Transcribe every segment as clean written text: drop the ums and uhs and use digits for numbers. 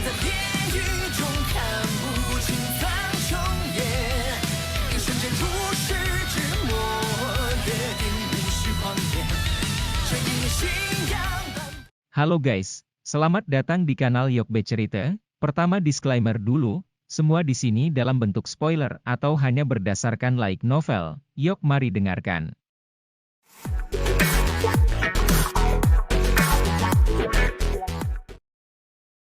在地狱中看不清苍穹野，一瞬间如释之末，约定无需狂野，这一念信仰。 Halo guys, selamat datang di kanal Yokbe Cerita. Pertama disclaimer dulu, semua di sini dalam bentuk spoiler atau hanya berdasarkan light novel. Yok mari dengarkan.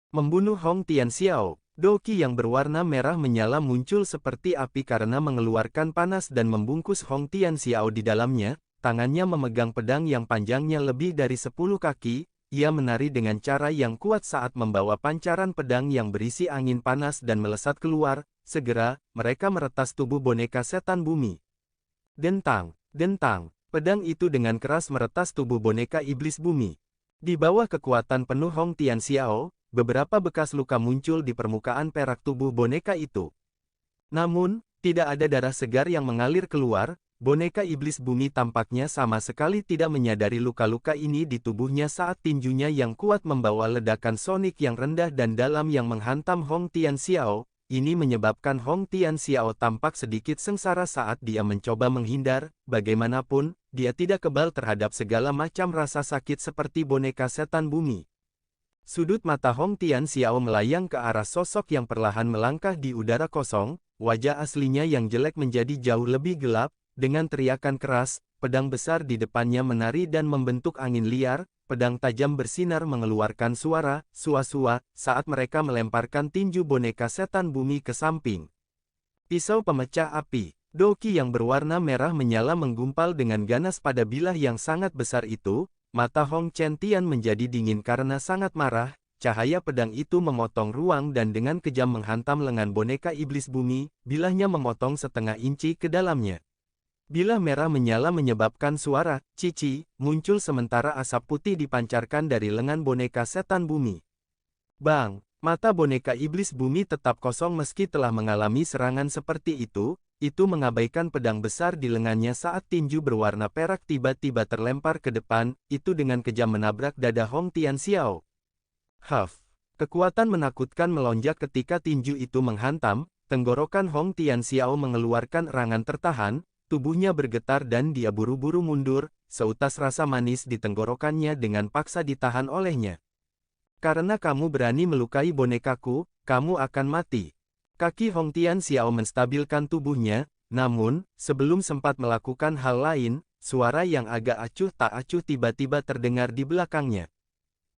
Membunuh Hong Tianxiao. Doki yang berwarna merah menyala muncul seperti api karena mengeluarkan panas dan membungkus Hong Tianxiao di dalamnya. Tangannya memegang pedang yang panjangnya lebih dari 10 kaki. Ia menari dengan cara yang kuat saat membawa pancaran pedang yang berisi angin panas dan melesat keluar. Segera, mereka meretas tubuh boneka setan bumi. Dentang, dentang, pedang itu dengan keras meretas tubuh boneka iblis bumi. Di bawah kekuatan penuh Hong Tianxiao, beberapa bekas luka muncul di permukaan perak tubuh boneka itu. Namun, tidak ada darah segar yang mengalir keluar. Boneka iblis bumi tampaknya sama sekali tidak menyadari luka-luka ini di tubuhnya saat tinjunya yang kuat membawa ledakan sonik yang rendah dan dalam yang menghantam Hong Tianxiao. Ini menyebabkan Hong Tianxiao tampak sedikit sengsara saat dia mencoba menghindar. Bagaimanapun, dia tidak kebal terhadap segala macam rasa sakit seperti boneka setan bumi. Sudut mata Hong Tianxiao melayang ke arah sosok yang perlahan melangkah di udara kosong. Wajah aslinya yang jelek menjadi jauh lebih gelap. Dengan teriakan keras, pedang besar di depannya menari dan membentuk angin liar. Pedang tajam bersinar mengeluarkan suara, sua-sua, saat mereka melemparkan tinju boneka setan bumi ke samping. Pisau pemecah api. Doki yang berwarna merah menyala menggumpal dengan ganas pada bilah yang sangat besar itu. Mata Hong Chen Tian menjadi dingin karena sangat marah. Cahaya pedang itu memotong ruang dan dengan kejam menghantam lengan boneka iblis bumi. Bilahnya memotong setengah inci ke dalamnya. Bilah merah menyala menyebabkan suara cici muncul sementara asap putih dipancarkan dari lengan boneka setan bumi. Bang! Mata boneka iblis bumi tetap kosong meski telah mengalami serangan seperti itu mengabaikan pedang besar di lengannya saat tinju berwarna perak tiba-tiba terlempar ke depan, itu dengan kejam menabrak dada Hong Tianxiao. Huff! Kekuatan menakutkan melonjak ketika tinju itu menghantam, tenggorokan Hong Tianxiao mengeluarkan erangan tertahan. Tubuhnya bergetar dan dia buru-buru mundur, seutas rasa manis di tenggorokannya dengan paksa ditahan olehnya. Karena kamu berani melukai bonekaku, kamu akan mati. Kaki Hong Tianxiao menstabilkan tubuhnya, namun, sebelum sempat melakukan hal lain, suara yang agak acuh tak acuh tiba-tiba terdengar di belakangnya.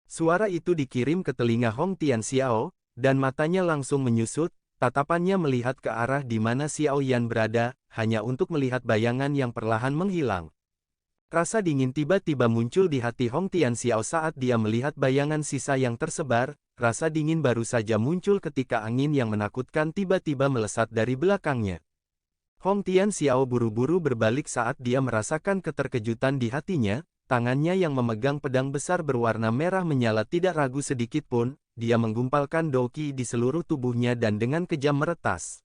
Suara itu dikirim ke telinga Hong Tianxiao, dan matanya langsung menyusut. Tatapannya melihat ke arah di mana Xiao Yan berada, hanya untuk melihat bayangan yang perlahan menghilang. Rasa dingin tiba-tiba muncul di hati Hong Tianxiao saat dia melihat bayangan sisa yang tersebar. Rasa dingin baru saja muncul ketika angin yang menakutkan tiba-tiba melesat dari belakangnya. Hong Tianxiao buru-buru berbalik saat dia merasakan keterkejutan di hatinya. Tangannya yang memegang pedang besar berwarna merah menyala tidak ragu sedikit pun. Dia menggumpalkan Doki di seluruh tubuhnya dan dengan kejam meretas.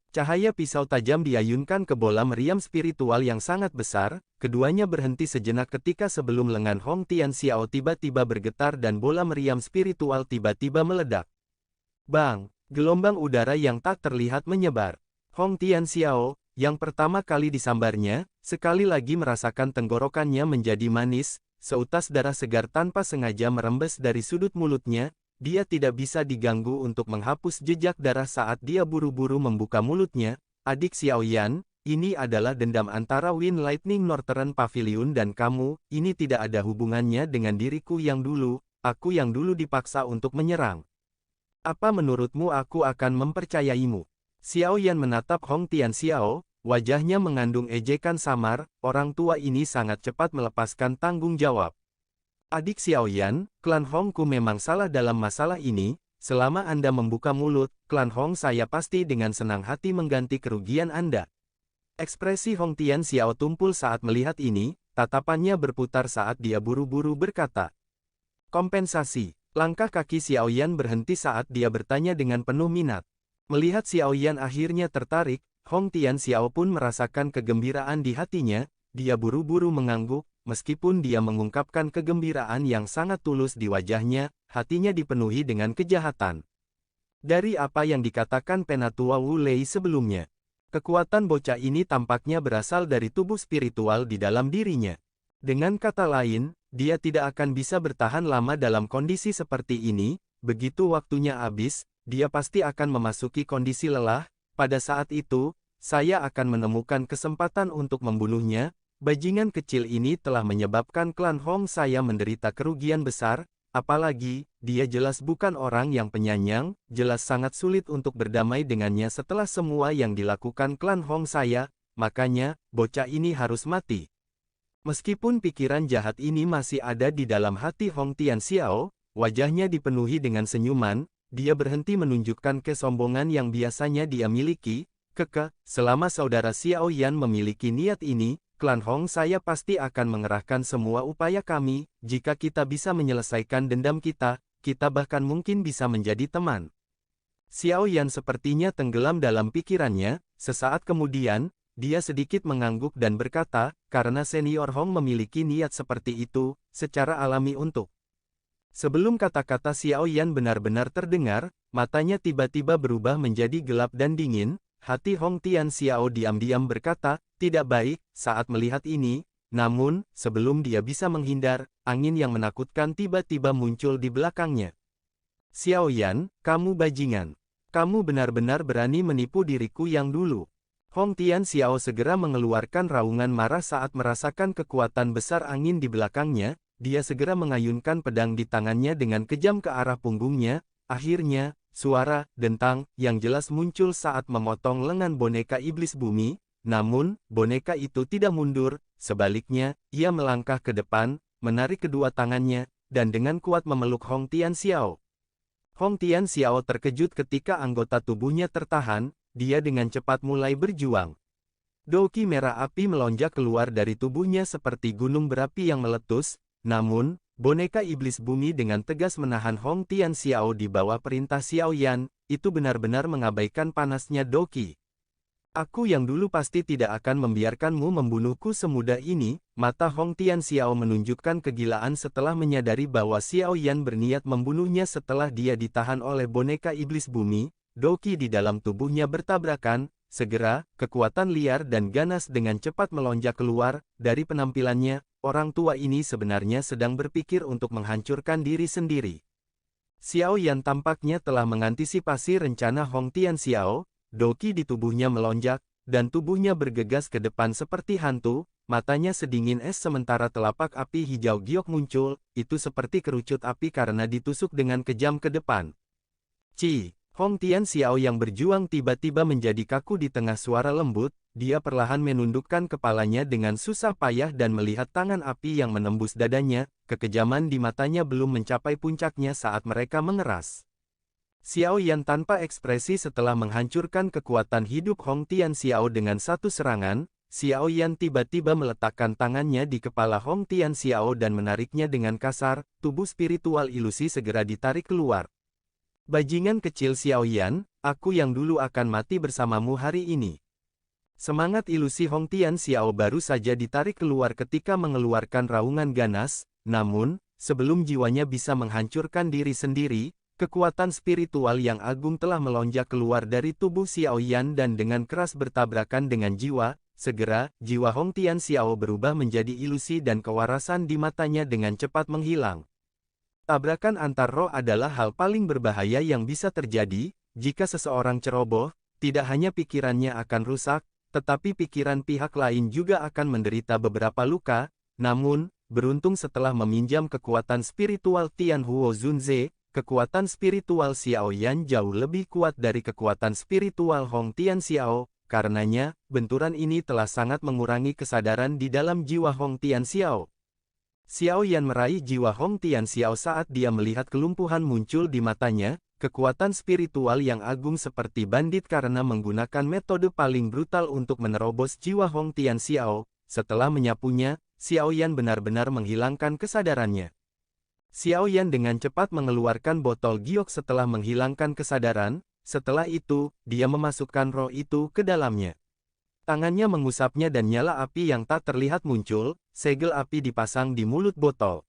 Cahaya pisau tajam diayunkan ke bola meriam spiritual yang sangat besar. Keduanya berhenti sejenak ketika sebelum lengan Hong Tianxiao tiba-tiba bergetar dan bola meriam spiritual tiba-tiba meledak. Bang! Gelombang udara yang tak terlihat menyebar. Hong Tianxiao, yang pertama kali disambarnya, sekali lagi merasakan tenggorokannya menjadi manis. Seutas darah segar tanpa sengaja merembes dari sudut mulutnya, dia tidak bisa diganggu untuk menghapus jejak darah saat dia buru-buru membuka mulutnya. Adik Xiao Yan, ini adalah dendam antara Wind Lightning Northern Pavilion dan kamu, ini tidak ada hubungannya dengan diriku yang dulu, aku yang dulu dipaksa untuk menyerang. Apa menurutmu aku akan mempercayaimu? Xiao Yan menatap Hong Tianxiao. Wajahnya mengandung ejekan samar, orang tua ini sangat cepat melepaskan tanggung jawab. Adik Xiao Yan, klan Hongku memang salah dalam masalah ini, selama Anda membuka mulut, klan Hong saya pasti dengan senang hati mengganti kerugian Anda. Ekspresi Hong Tianxiao tumpul saat melihat ini, tatapannya berputar saat dia buru-buru berkata. Kompensasi, langkah kaki Xiao Yan berhenti saat dia bertanya dengan penuh minat. Melihat Xiao Yan akhirnya tertarik, Hong Tianxiao pun merasakan kegembiraan di hatinya. Dia buru-buru mengangguk, meskipun dia mengungkapkan kegembiraan yang sangat tulus di wajahnya. hatinya dipenuhi dengan kejahatan. Dari apa yang dikatakan Penatua Wu Lei sebelumnya, kekuatan bocah ini tampaknya berasal dari tubuh spiritual di dalam dirinya. Dengan kata lain, dia tidak akan bisa bertahan lama dalam kondisi seperti ini. Begitu waktunya habis, dia pasti akan memasuki kondisi lelah. Pada saat itu, saya akan menemukan kesempatan untuk membunuhnya. Bajingan kecil ini telah menyebabkan klan Hong saya menderita kerugian besar, apalagi, dia jelas bukan orang yang penyayang, jelas sangat sulit untuk berdamai dengannya setelah semua yang dilakukan klan Hong saya, makanya, bocah ini harus mati. Meskipun pikiran jahat ini masih ada di dalam hati Hong Tianxiao, wajahnya dipenuhi dengan senyuman, dia berhenti menunjukkan kesombongan yang biasanya dia miliki. Selama saudara Xiao Yan memiliki niat ini, klan Hong saya pasti akan mengerahkan semua upaya kami. Jika kita bisa menyelesaikan dendam kita, kita bahkan mungkin bisa menjadi teman. Xiao Yan sepertinya tenggelam dalam pikirannya. Sesaat kemudian, dia sedikit mengangguk dan berkata, karena senior Hong memiliki niat seperti itu, secara alami untuk. Sebelum kata-kata Xiao Yan benar-benar terdengar, matanya tiba-tiba berubah menjadi gelap dan dingin. Hati Hong Tianxiao diam-diam berkata, tidak baik, saat melihat ini. Namun, sebelum dia bisa menghindar, angin yang menakutkan tiba-tiba muncul di belakangnya. Xiao Yan, kamu bajingan. Kamu benar-benar berani menipu diriku yang dulu. Hong Tianxiao segera mengeluarkan raungan marah saat merasakan kekuatan besar angin di belakangnya. Dia segera mengayunkan pedang di tangannya dengan kejam ke arah punggungnya. Akhirnya, suara dentang yang jelas muncul saat memotong lengan boneka iblis bumi. Namun, boneka itu tidak mundur, sebaliknya, ia melangkah ke depan, menarik kedua tangannya, dan dengan kuat memeluk Hong Tianxiao. Hong Tianxiao terkejut ketika anggota tubuhnya tertahan, dia dengan cepat mulai berjuang. Doki merah api melonjak keluar dari tubuhnya seperti gunung berapi yang meletus, namun, boneka iblis bumi dengan tegas menahan Hong Tianxiao di bawah perintah Xiao Yan, itu benar-benar mengabaikan panasnya Doki. Aku yang dulu pasti tidak akan membiarkanmu membunuhku semudah ini. Mata Hong Tianxiao menunjukkan kegilaan setelah menyadari bahwa Xiao Yan berniat membunuhnya setelah dia ditahan oleh boneka iblis bumi. Doki di dalam tubuhnya bertabrakan. Segera, kekuatan liar dan ganas dengan cepat melonjak keluar. Dari penampilannya, orang tua ini sebenarnya sedang berpikir untuk menghancurkan diri sendiri. Xiao Yan tampaknya telah mengantisipasi rencana Hong Tianxiao. Doki di tubuhnya melonjak, dan tubuhnya bergegas ke depan seperti hantu. Matanya sedingin es sementara telapak api hijau giok muncul. Itu seperti kerucut api karena ditusuk dengan kejam ke depan. Hong Tianxiao yang berjuang tiba-tiba menjadi kaku di tengah suara lembut. Dia perlahan menundukkan kepalanya dengan susah payah dan melihat tangan api yang menembus dadanya. Kekejaman di matanya belum mencapai puncaknya saat mereka mengeras. Xiao Yan tanpa ekspresi setelah menghancurkan kekuatan hidup Hong Tianxiao dengan satu serangan. Xiao Yan tiba-tiba meletakkan tangannya di kepala Hong Tianxiao dan menariknya dengan kasar. Tubuh spiritual ilusi segera ditarik keluar. Bajingan kecil Xiao Yan, aku yang dulu akan mati bersamamu hari ini. Semangat ilusi Hong Tianxiao baru saja ditarik keluar ketika mengeluarkan raungan ganas, namun, sebelum jiwanya bisa menghancurkan diri sendiri, kekuatan spiritual yang agung telah melonjak keluar dari tubuh Xiao Yan dan dengan keras bertabrakan dengan jiwa. Segera, jiwa Hong Tianxiao berubah menjadi ilusi dan kewarasan di matanya dengan cepat menghilang. Tabrakan antar roh adalah hal paling berbahaya yang bisa terjadi. Jika seseorang ceroboh, tidak hanya pikirannya akan rusak, tetapi pikiran pihak lain juga akan menderita beberapa luka. Namun, beruntung setelah meminjam kekuatan spiritual Tian Huo Zunze, kekuatan spiritual Xiao Yan jauh lebih kuat dari kekuatan spiritual Hong Tianxiao. Karenanya, benturan ini telah sangat mengurangi kesadaran di dalam jiwa Hong Tianxiao. Xiao Yan meraih jiwa Hong Tianxiao saat dia melihat kelumpuhan muncul di matanya. Kekuatan spiritual yang agung seperti bandit karena menggunakan metode paling brutal untuk menerobos jiwa Hong Tianxiao. Setelah menyapunya, Xiao Yan benar-benar menghilangkan kesadarannya. Xiao Yan dengan cepat mengeluarkan botol giok setelah menghilangkan kesadaran. Setelah itu, dia memasukkan roh itu ke dalamnya. Tangannya mengusapnya dan nyala api yang tak terlihat muncul. Segel api dipasang di mulut botol.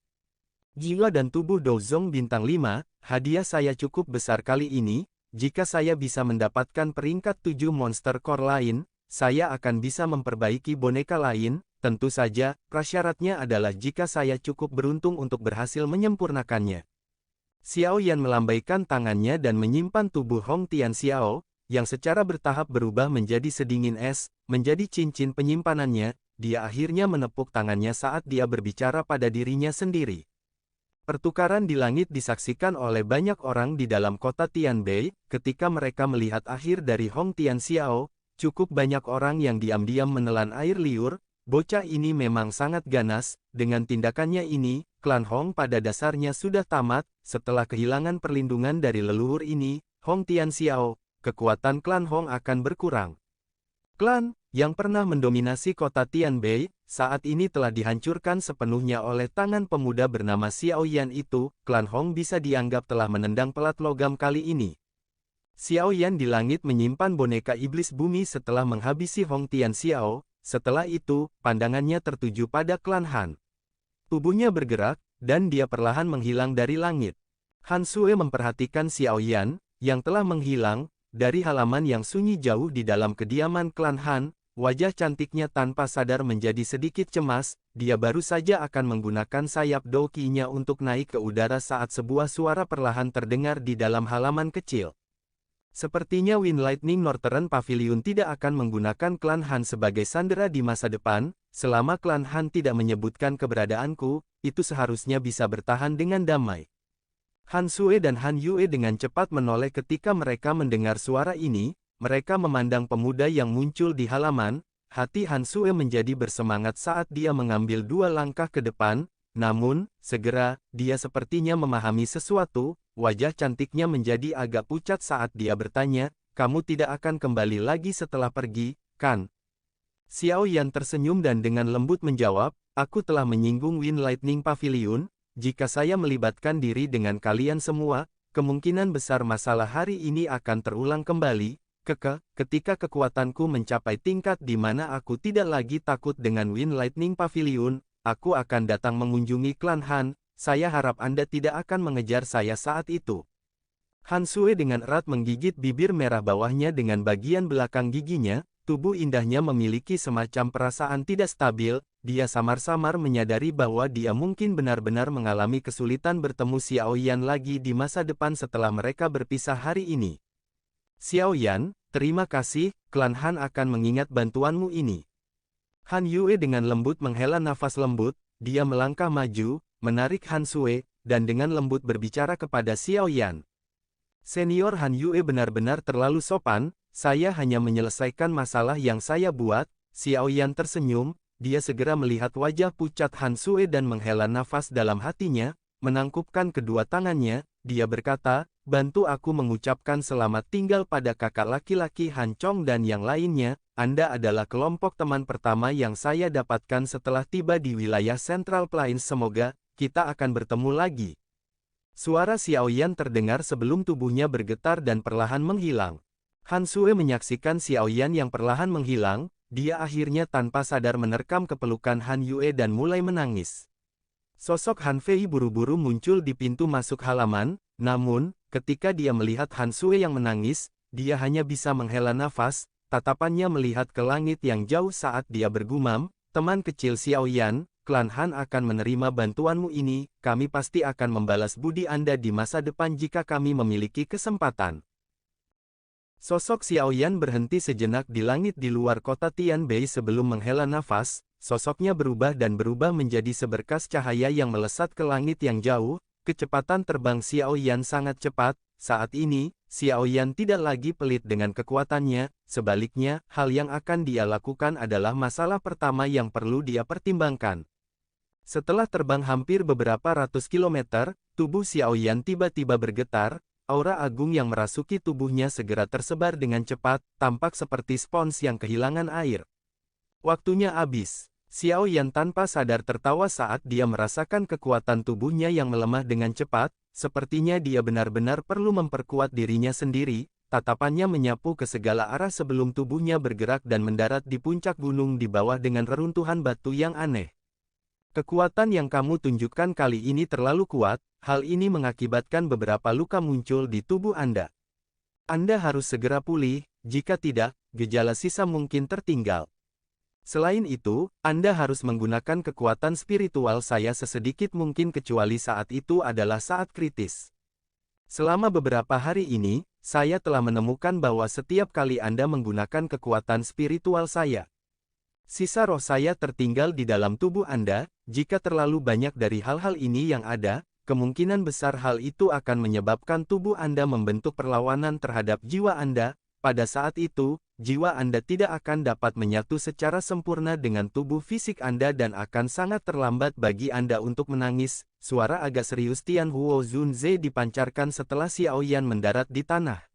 Jiwa dan tubuh Douzong bintang 5, hadiah saya cukup besar kali ini, jika saya bisa mendapatkan peringkat 7 monster core lain, saya akan bisa memperbaiki boneka lain, tentu saja, prasyaratnya adalah jika saya cukup beruntung untuk berhasil menyempurnakannya. Xiao Yan melambaikan tangannya dan menyimpan tubuh Hong Tianxiao, yang secara bertahap berubah menjadi sedingin es, menjadi cincin penyimpanannya, dia akhirnya menepuk tangannya saat dia berbicara pada dirinya sendiri. Pertukaran di langit disaksikan oleh banyak orang di dalam kota Tianbei, ketika mereka melihat akhir dari Hong Tianxiao, cukup banyak orang yang diam-diam menelan air liur, bocah ini memang sangat ganas, dengan tindakannya ini, klan Hong pada dasarnya sudah tamat, setelah kehilangan perlindungan dari leluhur ini, Hong Tianxiao, kekuatan klan Hong akan berkurang. Klan, yang pernah mendominasi kota Tianbei, saat ini telah dihancurkan sepenuhnya oleh tangan pemuda bernama Xiao Yan itu, klan Hong bisa dianggap telah menendang pelat logam kali ini. Xiao Yan di langit menyimpan boneka iblis bumi setelah menghabisi Hong Tianxiao, setelah itu, pandangannya tertuju pada klan Han. Tubuhnya bergerak, dan dia perlahan menghilang dari langit. Han Sue memperhatikan Xiao Yan, yang telah menghilang, dari halaman yang sunyi jauh di dalam kediaman klan Han, wajah cantiknya tanpa sadar menjadi sedikit cemas, dia baru saja akan menggunakan sayap doki-nya untuk naik ke udara saat sebuah suara perlahan terdengar di dalam halaman kecil. Sepertinya Wind Lightning Northern Pavilion tidak akan menggunakan klan Han sebagai sandera di masa depan, selama klan Han tidak menyebutkan keberadaanku, itu seharusnya bisa bertahan dengan damai. Han Sue dan Han Yue dengan cepat menoleh ketika mereka mendengar suara ini, mereka memandang pemuda yang muncul di halaman, hati Han Sue menjadi bersemangat saat dia mengambil 2 langkah ke depan, namun, segera, dia sepertinya memahami sesuatu, wajah cantiknya menjadi agak pucat saat dia bertanya, kamu tidak akan kembali lagi setelah pergi, kan? Xiao Yan tersenyum dan dengan lembut menjawab, aku telah menyinggung Wind Lightning Pavilion. Jika saya melibatkan diri dengan kalian semua, kemungkinan besar masalah hari ini akan terulang kembali. Ketika kekuatanku mencapai tingkat di mana aku tidak lagi takut dengan Wind Lightning Pavilion, aku akan datang mengunjungi klan Han. Saya harap Anda tidak akan mengejar saya saat itu. Han Sue dengan erat menggigit bibir merah bawahnya dengan bagian belakang giginya, tubuh indahnya memiliki semacam perasaan tidak stabil. Dia samar-samar menyadari bahwa dia mungkin benar-benar mengalami kesulitan bertemu Xiao Yan lagi di masa depan setelah mereka berpisah hari ini. Xiao Yan, terima kasih, klan Han akan mengingat bantuanmu ini. Han Yue dengan lembut menghela nafas lembut, dia melangkah maju, menarik Han Sue, dan dengan lembut berbicara kepada Xiao Yan. Senior Han Yue benar-benar terlalu sopan, saya hanya menyelesaikan masalah yang saya buat. Xiao Yan tersenyum. Dia segera melihat wajah pucat Han Sue dan menghela nafas dalam hatinya, menangkupkan kedua tangannya, dia berkata, bantu aku mengucapkan selamat tinggal pada kakak laki-laki Han Chong dan yang lainnya, Anda adalah kelompok teman pertama yang saya dapatkan setelah tiba di wilayah Central Plains, semoga kita akan bertemu lagi. Suara Xiao Yan terdengar sebelum tubuhnya bergetar dan perlahan menghilang. Han Sue menyaksikan Xiao Yan yang perlahan menghilang. Dia akhirnya tanpa sadar menerkam kepelukan Han Yue dan mulai menangis. Sosok Han Fei buru-buru muncul di pintu masuk halaman, namun, ketika dia melihat Han Sue yang menangis, dia hanya bisa menghela nafas, tatapannya melihat ke langit yang jauh saat dia bergumam, teman kecil Xiao Yan, klan Han akan menerima bantuanmu ini, kami pasti akan membalas budi Anda di masa depan jika kami memiliki kesempatan. Sosok Xiao Yan berhenti sejenak di langit di luar kota Tianbei sebelum menghela nafas, sosoknya berubah dan berubah menjadi seberkas cahaya yang melesat ke langit yang jauh, kecepatan terbang Xiao Yan sangat cepat, saat ini, Xiao Yan tidak lagi pelit dengan kekuatannya, sebaliknya, hal yang akan dia lakukan adalah masalah pertama yang perlu dia pertimbangkan. Setelah terbang hampir beberapa ratus kilometer, tubuh Xiao Yan tiba-tiba bergetar. Aura agung yang merasuki tubuhnya segera tersebar dengan cepat, tampak seperti spons yang kehilangan air. Waktunya habis. Xiao Yan tanpa sadar tertawa saat dia merasakan kekuatan tubuhnya yang melemah dengan cepat, sepertinya dia benar-benar perlu memperkuat dirinya sendiri, tatapannya menyapu ke segala arah sebelum tubuhnya bergerak dan mendarat di puncak gunung di bawah dengan reruntuhan batu yang aneh. Kekuatan yang kamu tunjukkan kali ini terlalu kuat, hal ini mengakibatkan beberapa luka muncul di tubuh Anda. Anda harus segera pulih, jika tidak, gejala sisa mungkin tertinggal. Selain itu, Anda harus menggunakan kekuatan spiritual saya sesedikit mungkin kecuali saat itu adalah saat kritis. Selama beberapa hari ini, saya telah menemukan bahwa setiap kali Anda menggunakan kekuatan spiritual saya, sisa roh saya tertinggal di dalam tubuh Anda. Jika terlalu banyak dari hal-hal ini yang ada, kemungkinan besar hal itu akan menyebabkan tubuh Anda membentuk perlawanan terhadap jiwa Anda. Pada saat itu, jiwa Anda tidak akan dapat menyatu secara sempurna dengan tubuh fisik Anda dan akan sangat terlambat bagi Anda untuk menangis. Suara agak serius Tian Huo Zunze dipancarkan setelah Xiaoyan mendarat di tanah.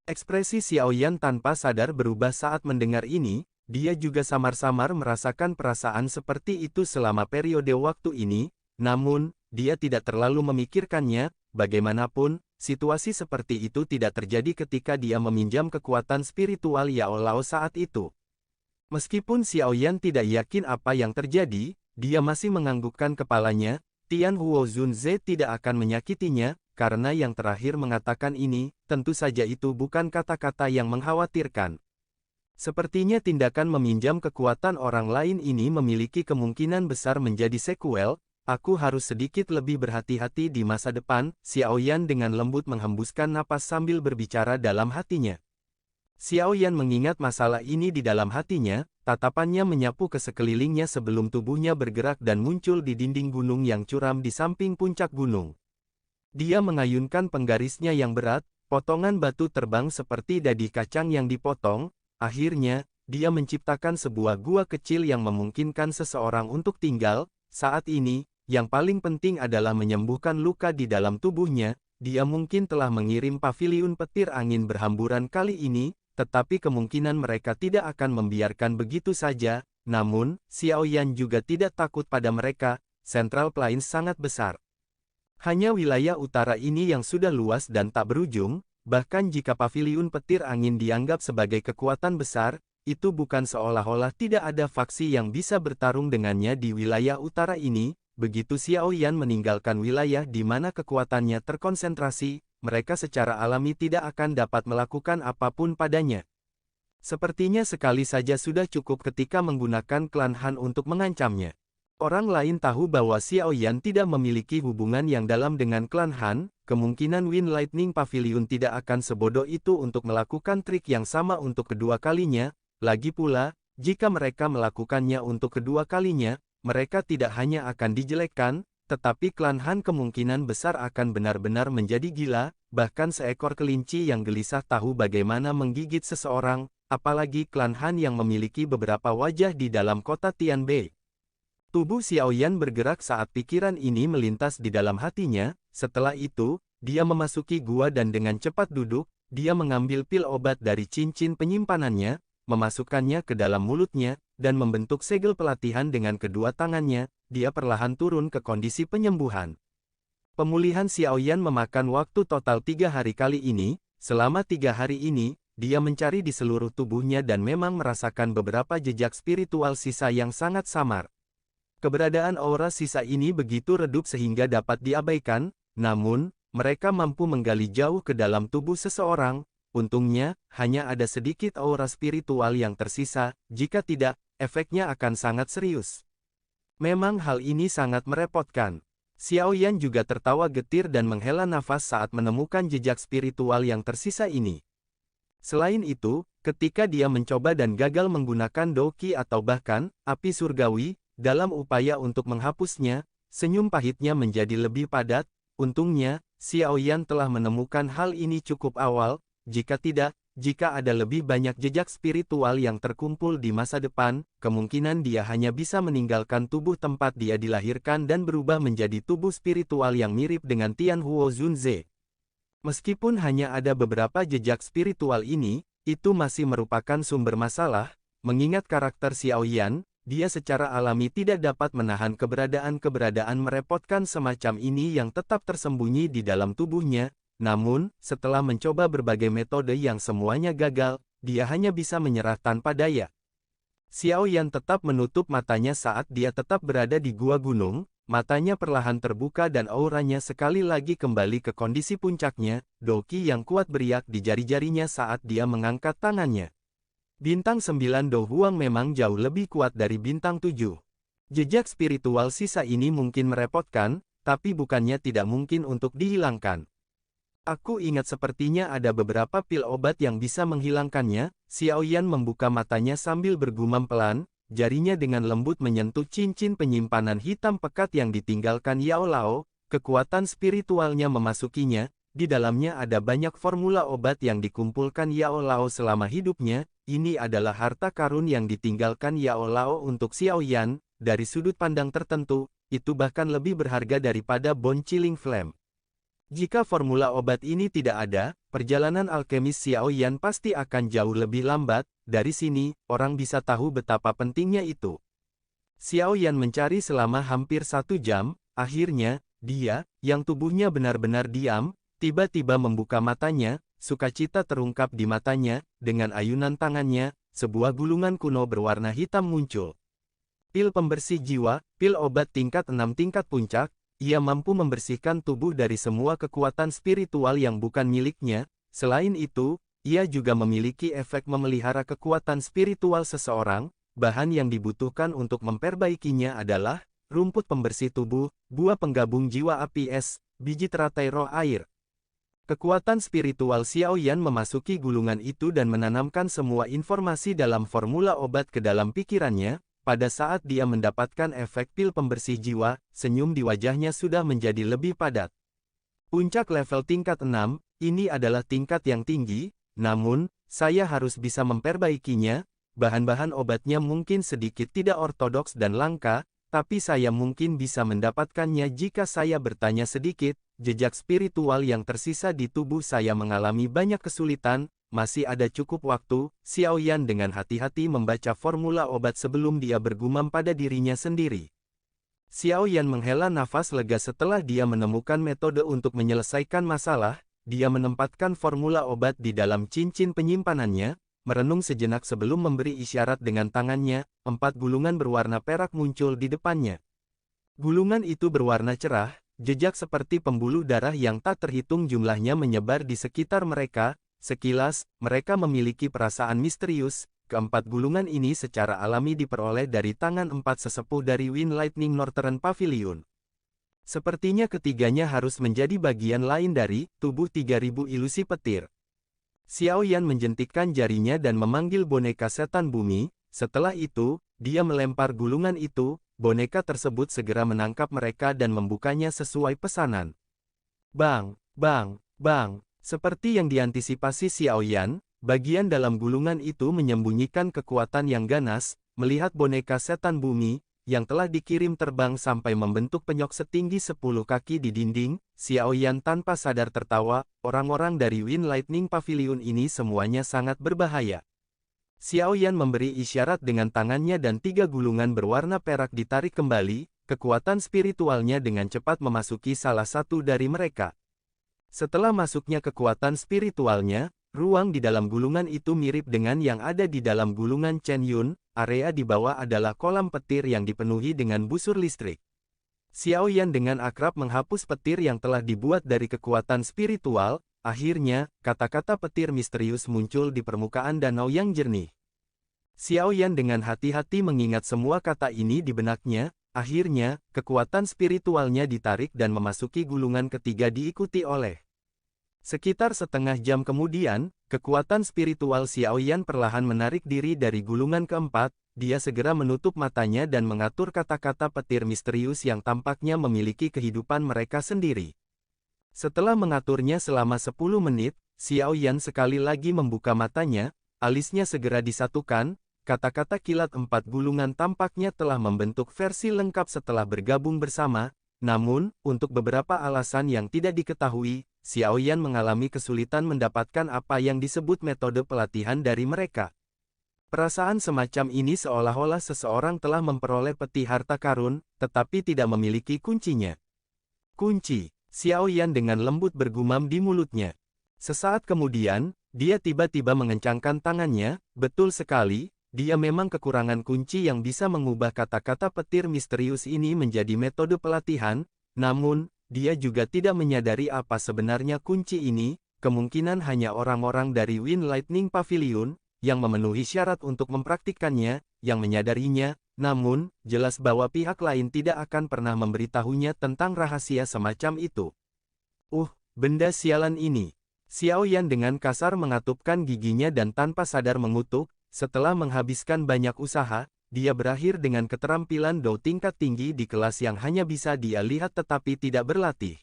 Ekspresi Xiaoyan tanpa sadar berubah saat mendengar ini. Dia juga samar-samar merasakan perasaan seperti itu selama periode waktu ini, namun, dia tidak terlalu memikirkannya. Bagaimanapun, situasi seperti itu tidak terjadi ketika dia meminjam kekuatan spiritual Yao Lao saat itu. Meskipun Xiaoyan tidak yakin apa yang terjadi, dia masih menganggukkan kepalanya. Tian Huo Zunze tidak akan menyakitinya, karena yang terakhir mengatakan ini, tentu saja itu bukan kata-kata yang mengkhawatirkan. Sepertinya tindakan meminjam kekuatan orang lain ini memiliki kemungkinan besar menjadi sekuel. Aku harus sedikit lebih berhati-hati di masa depan. Xiaoyan dengan lembut menghembuskan napas sambil berbicara dalam hatinya. Xiaoyan mengingat masalah ini di dalam hatinya, tatapannya menyapu ke sekelilingnya sebelum tubuhnya bergerak dan muncul di dinding gunung yang curam di samping puncak gunung. Dia mengayunkan penggarisnya yang berat, potongan batu terbang seperti dadi kacang yang dipotong. Akhirnya, dia menciptakan sebuah gua kecil yang memungkinkan seseorang untuk tinggal. Saat ini, yang paling penting adalah menyembuhkan luka di dalam tubuhnya. Dia mungkin telah mengirim paviliun petir angin berhamburan kali ini, tetapi kemungkinan mereka tidak akan membiarkan begitu saja. Namun, Xiaoyan juga tidak takut pada mereka. Central Plains sangat besar. Hanya wilayah utara ini yang sudah luas dan tak berujung. Bahkan jika paviliun petir angin dianggap sebagai kekuatan besar, itu bukan seolah-olah tidak ada faksi yang bisa bertarung dengannya di wilayah utara ini. Begitu Xiaoyan meninggalkan wilayah di mana kekuatannya terkonsentrasi, mereka secara alami tidak akan dapat melakukan apapun padanya. Sepertinya sekali saja sudah cukup ketika menggunakan klan Han untuk mengancamnya. Orang lain tahu bahwa Xiaoyan tidak memiliki hubungan yang dalam dengan klan Han. Kemungkinan Wind Lightning Pavilion tidak akan sebodoh itu untuk melakukan trik yang sama untuk kedua kalinya. Lagi pula, jika mereka melakukannya untuk kedua kalinya, mereka tidak hanya akan dijelekkan, tetapi klan Han kemungkinan besar akan benar-benar menjadi gila. Bahkan seekor kelinci yang gelisah tahu bagaimana menggigit seseorang, apalagi klan Han yang memiliki beberapa wajah di dalam kota Tianbei. Tubuh Xiaoyan bergerak saat pikiran ini melintas di dalam hatinya. Setelah itu, dia memasuki gua dan dengan cepat duduk. Dia mengambil pil obat dari cincin penyimpanannya, memasukkannya ke dalam mulutnya, dan membentuk segel pelatihan dengan kedua tangannya. Dia perlahan turun ke kondisi penyembuhan. Pemulihan Xiaoyan memakan waktu total 3 hari kali ini. Selama 3 hari ini, dia mencari di seluruh tubuhnya dan memang merasakan beberapa jejak spiritual sisa yang sangat samar. Keberadaan aura sisa ini begitu redup sehingga dapat diabaikan, namun, mereka mampu menggali jauh ke dalam tubuh seseorang. Untungnya, hanya ada sedikit aura spiritual yang tersisa. Jika tidak, efeknya akan sangat serius. Memang hal ini sangat merepotkan. Xiaoyan juga tertawa getir dan menghela nafas saat menemukan jejak spiritual yang tersisa ini. Selain itu, ketika dia mencoba dan gagal menggunakan Doqi atau bahkan api surgawi, dalam upaya untuk menghapusnya, senyum pahitnya menjadi lebih padat. Untungnya, Xiaoyan telah menemukan hal ini cukup awal. Jika tidak, jika ada lebih banyak jejak spiritual yang terkumpul di masa depan, kemungkinan dia hanya bisa meninggalkan tubuh tempat dia dilahirkan dan berubah menjadi tubuh spiritual yang mirip dengan Tian Huo Zunze. Meskipun hanya ada beberapa jejak spiritual ini, itu masih merupakan sumber masalah. Mengingat karakter Xiaoyan, dia secara alami tidak dapat menahan keberadaan merepotkan semacam ini yang tetap tersembunyi di dalam tubuhnya. Namun, setelah mencoba berbagai metode yang semuanya gagal, dia hanya bisa menyerah tanpa daya. Xiao Yan tetap menutup matanya saat dia tetap berada di gua gunung, matanya perlahan terbuka dan auranya sekali lagi kembali ke kondisi puncaknya, doki yang kuat beriak di jari-jarinya saat dia mengangkat tangannya. Bintang 9 Do Huang memang jauh lebih kuat dari bintang 7. Jejak spiritual sisa ini mungkin merepotkan, tapi bukannya tidak mungkin untuk dihilangkan. Aku ingat sepertinya ada beberapa pil obat yang bisa menghilangkannya. Xiao Yan membuka matanya sambil bergumam pelan, jarinya dengan lembut menyentuh cincin penyimpanan hitam pekat yang ditinggalkan Yao Lao, kekuatan spiritualnya memasukinya, di dalamnya ada banyak formula obat yang dikumpulkan Yao Lao selama hidupnya, ini adalah harta karun yang ditinggalkan Yao Lao untuk Xiao Yan, dari sudut pandang tertentu, itu bahkan lebih berharga daripada Bone Chilling Flame. Jika formula obat ini tidak ada, perjalanan alkemis Xiao Yan pasti akan jauh lebih lambat. Dari sini, orang bisa tahu betapa pentingnya itu. Xiao Yan mencari selama hampir 1 jam, akhirnya, dia, yang tubuhnya benar-benar diam, tiba-tiba membuka matanya, sukacita terungkap di matanya, dengan ayunan tangannya, sebuah gulungan kuno berwarna hitam muncul. Pil pembersih jiwa, pil obat tingkat 6 tingkat puncak, ia mampu membersihkan tubuh dari semua kekuatan spiritual yang bukan miliknya. Selain itu, ia juga memiliki efek memelihara kekuatan spiritual seseorang. Bahan yang dibutuhkan untuk memperbaikinya adalah rumput pembersih tubuh, buah penggabung jiwa api es, biji teratai roh air. Kekuatan spiritual Xiao Yan memasuki gulungan itu dan menanamkan semua informasi dalam formula obat ke dalam pikirannya. Pada saat dia mendapatkan efek pil pembersih jiwa, senyum di wajahnya sudah menjadi lebih padat. Puncak level tingkat 6, ini adalah tingkat yang tinggi, namun, saya harus bisa memperbaikinya. Bahan-bahan obatnya mungkin sedikit tidak ortodoks dan langka, tapi saya mungkin bisa mendapatkannya jika saya bertanya sedikit. Jejak spiritual yang tersisa di tubuh saya mengalami banyak kesulitan. Masih ada cukup waktu. Xiao Yan dengan hati-hati membaca formula obat sebelum dia bergumam pada dirinya sendiri. Xiao Yan menghela nafas lega setelah dia menemukan metode untuk menyelesaikan masalah. Dia menempatkan formula obat di dalam cincin penyimpanannya, merenung sejenak sebelum memberi isyarat dengan tangannya. 4 gulungan berwarna perak muncul di depannya. Gulungan itu berwarna cerah, jejak seperti pembuluh darah yang tak terhitung jumlahnya menyebar di sekitar mereka. Sekilas, mereka memiliki perasaan misterius. Keempat gulungan ini secara alami diperoleh dari tangan 4 sesepuh dari Wind Lightning Northern Pavilion. Sepertinya ketiganya harus menjadi bagian lain dari tubuh 3000 ilusi petir. Xiao Yan menjentikkan jarinya dan memanggil boneka setan bumi. Setelah itu, dia melempar gulungan itu. Boneka tersebut segera menangkap mereka dan membukanya sesuai pesanan. Bang, bang, bang. Seperti yang diantisipasi Xiao Yan, bagian dalam gulungan itu menyembunyikan kekuatan yang ganas. Melihat boneka setan bumi, yang telah dikirim terbang sampai membentuk penyok setinggi 10 kaki di dinding, Xiao Yan tanpa sadar tertawa. Orang-orang dari Wind Lightning Pavilion ini semuanya sangat berbahaya. Xiao Yan memberi isyarat dengan tangannya dan 3 gulungan berwarna perak ditarik kembali. Kekuatan spiritualnya dengan cepat memasuki salah satu dari mereka. Setelah masuknya kekuatan spiritualnya, ruang di dalam gulungan itu mirip dengan yang ada di dalam gulungan Chen Yun. Area di bawah adalah kolam petir yang dipenuhi dengan busur listrik. Xiao Yan dengan akrab menghapus petir yang telah dibuat dari kekuatan spiritual. Akhirnya, kata-kata petir misterius muncul di permukaan danau yang jernih. Xiao Yan dengan hati-hati mengingat semua kata ini di benaknya. Akhirnya, kekuatan spiritualnya ditarik dan memasuki gulungan ketiga diikuti oleh. Sekitar setengah jam kemudian, kekuatan spiritual Xiao Yan perlahan menarik diri dari gulungan keempat. Dia segera menutup matanya dan mengatur kata-kata petir misterius yang tampaknya memiliki kehidupan mereka sendiri. Setelah mengaturnya selama 10 menit, Xiao Yan sekali lagi membuka matanya, alisnya segera disatukan. Kata-kata kilat 4 gulungan tampaknya telah membentuk versi lengkap setelah bergabung bersama. Namun, untuk beberapa alasan yang tidak diketahui, Xiao Yan mengalami kesulitan mendapatkan apa yang disebut metode pelatihan dari mereka. Perasaan semacam ini seolah-olah seseorang telah memperoleh peti harta karun, tetapi tidak memiliki kuncinya. Kunci, Xiao Yan dengan lembut bergumam di mulutnya. Sesaat kemudian, dia tiba-tiba mengencangkan tangannya. Betul sekali. dia memang kekurangan kunci yang bisa mengubah kata-kata petir misterius ini menjadi metode pelatihan, namun, dia juga tidak menyadari apa sebenarnya kunci ini, kemungkinan hanya orang-orang dari Wind Lightning Pavilion, yang memenuhi syarat untuk mempraktikkannya, yang menyadarinya, namun, jelas bahwa pihak lain tidak akan pernah memberitahunya tentang rahasia semacam itu. Benda sialan ini. Xiao Yan dengan kasar mengatupkan giginya dan tanpa sadar mengutuk, setelah menghabiskan banyak usaha, dia berakhir dengan keterampilan Dou tingkat tinggi di kelas yang hanya bisa dia lihat tetapi tidak berlatih.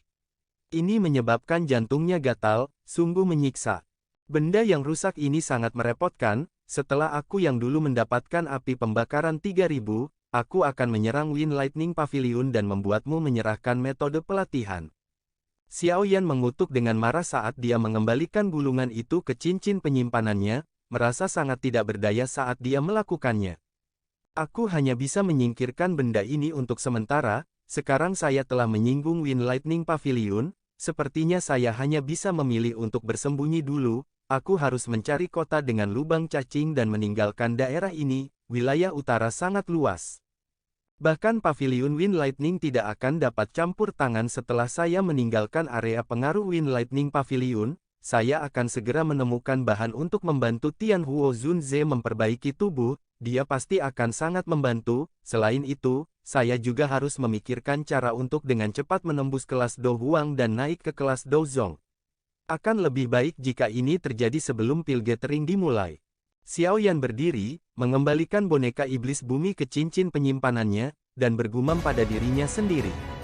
Ini menyebabkan jantungnya gatal, sungguh menyiksa. Benda yang rusak ini sangat merepotkan, setelah aku yang dulu mendapatkan api pembakaran 3000, aku akan menyerang Wind Lightning Pavilion dan membuatmu menyerahkan metode pelatihan. Xiao Yan mengutuk dengan marah saat dia mengembalikan gulungan itu ke cincin penyimpanannya, merasa sangat tidak berdaya saat dia melakukannya. Aku hanya bisa menyingkirkan benda ini untuk sementara, sekarang saya telah menyinggung Wind Lightning Pavilion, sepertinya saya hanya bisa memilih untuk bersembunyi dulu, aku harus mencari kota dengan lubang cacing dan meninggalkan daerah ini, wilayah utara sangat luas. Bahkan Pavilion Wind Lightning tidak akan dapat campur tangan setelah saya meninggalkan area pengaruh Wind Lightning Pavilion, saya akan segera menemukan bahan untuk membantu Tianhuo Zunze memperbaiki tubuh, dia pasti akan sangat membantu, selain itu, saya juga harus memikirkan cara untuk dengan cepat menembus kelas Dou Huang dan naik ke kelas Dou Zong. Akan lebih baik jika ini terjadi sebelum pil gathering dimulai. Xiao Yan berdiri, mengembalikan boneka iblis bumi ke cincin penyimpanannya, dan bergumam pada dirinya sendiri.